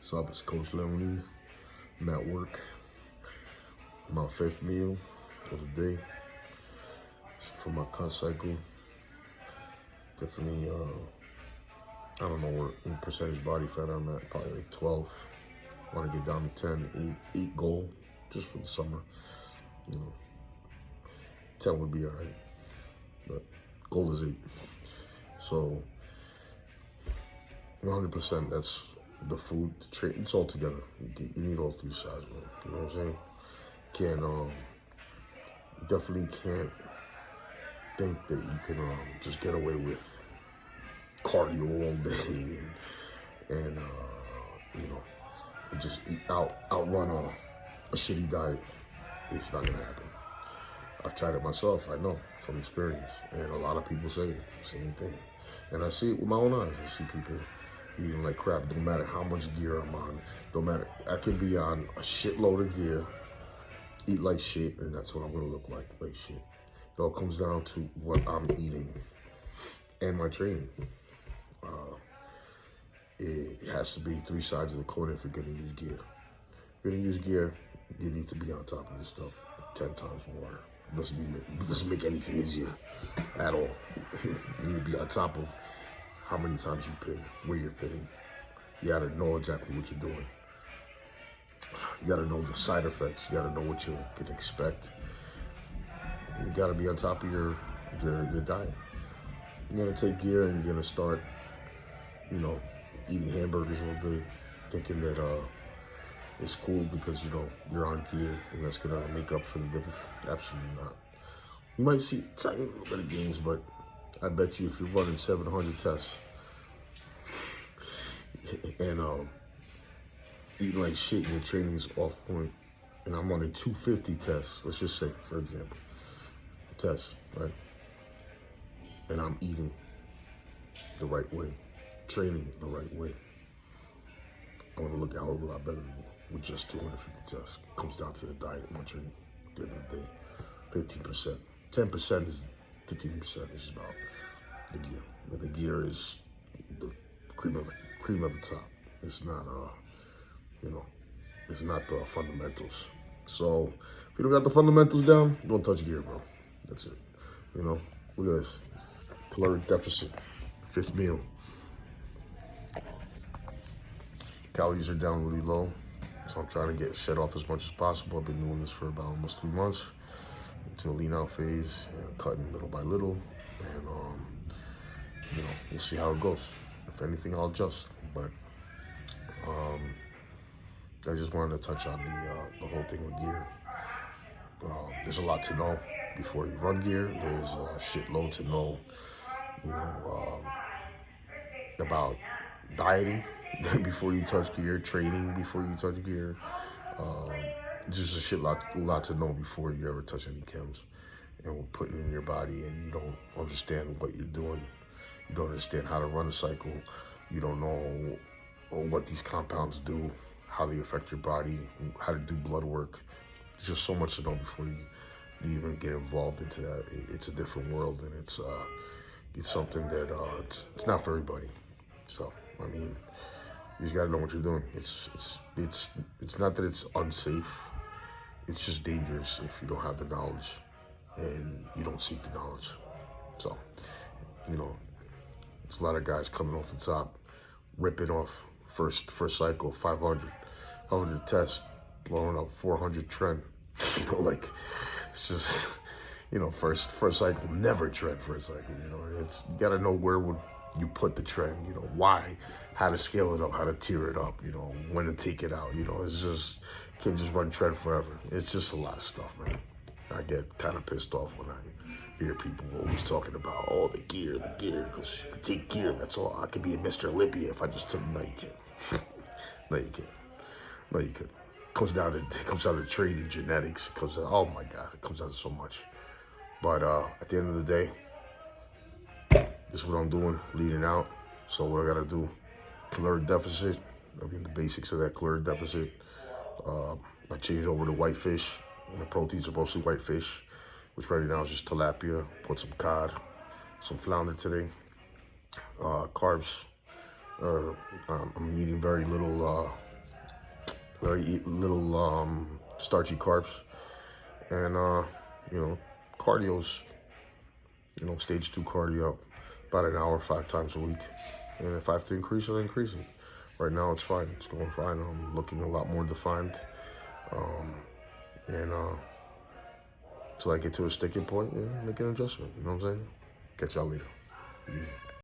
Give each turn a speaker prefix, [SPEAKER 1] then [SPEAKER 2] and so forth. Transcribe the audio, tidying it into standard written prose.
[SPEAKER 1] What's up? It's Coach Leonard. I'm at work. My fifth meal of the day for my cut cycle. Definitely, I don't know what percentage body fat I'm at. Probably like 12. Want to get down to 10, 8 goal just for the summer. You know, 10 would be all right, but goal is 8. So 100%. That's the food, the trade. It's all together. You need all three sides, man. You know what I'm saying? Definitely can't think that you can just get away with cardio all day and you know, and just outrun a shitty diet. It's not gonna happen. I've tried it myself. I know from experience, and a lot of people say the same thing. And I see it with my own eyes. I see people eating like crap. Don't matter how much gear I'm on. Don't matter. I could be on a shitload of gear, eat like shit, and that's what I'm gonna look like shit. It all comes down to what I'm eating and my training. It has to be three sides of the coin if you're gonna use gear. If you're gonna use gear, you need to be on top of this stuff 10 times more. It doesn't make anything easier at all. You need to be on top of how many times you pin, where you're pinning. You gotta know exactly what you're doing. You gotta know the side effects. You gotta know what you can expect. You gotta be on top of your diet. You're gonna take gear and you're gonna start, you know, eating hamburgers all day, thinking that it's cool because, you know, you're on gear and that's gonna make up for the difference. Absolutely not. You might see a tiny little bit of gains, but I bet you if you're running 700 tests and eating like shit and your training's off point, and I'm running 250 tests, let's just say, for example, tests, right? And I'm eating the right way, training the right way. I want to look a hell of a lot better than you with just 250 tests. It comes down to the diet and my training at the end of the day. 15%. 10% is 15% is about the gear. And the gear is the cream of the top. It's not you know, it's not the fundamentals. So if you don't got the fundamentals down, don't touch gear, bro. That's it. You know, look at this. Caloric deficit, fifth meal. Calories are down really low, so I'm trying to get shed off as much as possible. I've been doing this for about almost 3 months into a lean out phase and cutting little by little. And you know, we'll see how it goes. If anything, I'll adjust. But I just wanted to touch on the whole thing with gear. There's a lot to know before you run gear. There's a shitload to know, you know, about dieting before you touch gear, training before you touch gear. Just a lot to know before you ever touch any chems and put it in your body, and you don't understand what you're doing. You don't understand how to run a cycle. You don't know what these compounds do, how they affect your body, how to do blood work. There's just so much to know before you even get involved into that. It's a different world, and it's something that it's not for everybody. So I mean, you just gotta know what you're doing. It's not that it's unsafe. It's just dangerous if you don't have the knowledge and you don't seek the knowledge. So, you know, there's a lot of guys coming off the top, ripping off first cycle, 500 tests, blowing up 400 trend. You know, like, it's just, you know, first cycle, never trend first cycle. You know, you gotta know where would you put the trend, you know, why, how to scale it up, how to tier it up, you know, when to take it out, you know. It's just, can't just run trend forever. It's just a lot of stuff, man. I get kind of pissed off when I hear people always talking about, oh, the gear, because if you take gear, that's all. I could be a Mr. Olympia if I just took. No, you can't. No, you can't. No, you could. It comes down to training, genetics. It comes down, oh my God, it comes down to so much. But at the end of the day, this is what I'm doing, leading out. So what I gotta do, caloric deficit. I mean, the basics of that caloric deficit. I changed over to whitefish. My proteins are mostly whitefish, which right now is just tilapia. Put some cod, some flounder today. Carbs. I'm eating very little Very eat little starchy carbs, and you know, cardio's, you know, stage 2 cardio, about an hour 5 times a week. And if I have to increase it, I increase it. Right now, it's fine. It's going fine. I'm looking a lot more defined, and till I get to a sticking point, make an adjustment. You know what I'm saying? Catch y'all later. Easy.